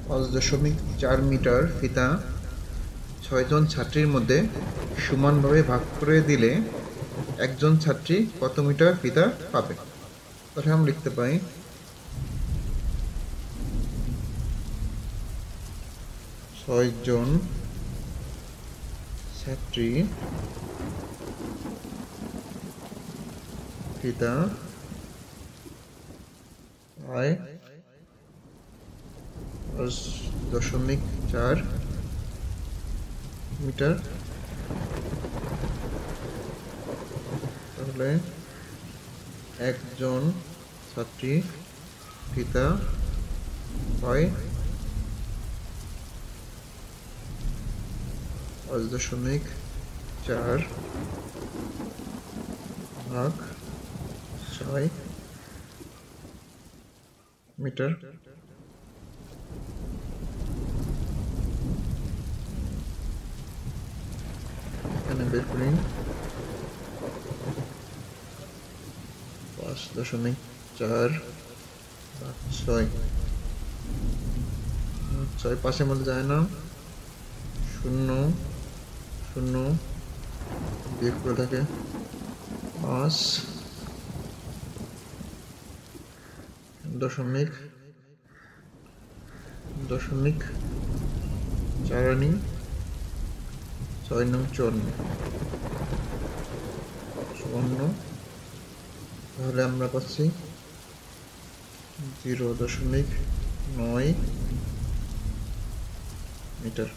5.4 metre ফিতা 6 জন ছাত্রীর মধ্যে সমানভাবে ভাগ করে দিলে একজন ছাত্রী কত মিটার ফিতা পাবে? তাহলে আমরা লিখতে পারি 6 জন ছাত্রী ফিতা পায় 5.4 মিটার। তাহলে একজন ছাত্রী ফিতা পায় 5.4 ভাগ 6 মিটার। এখানে বের করি 5.4 ভাগ 6। 6 পাশের মধ্যে যায় না, 0 0 বিয়োগ করে থাকে 5 দশমিক 4 আনি 6 নং 54। তাহলে আমরা পাচ্ছি 0.9 মিটার।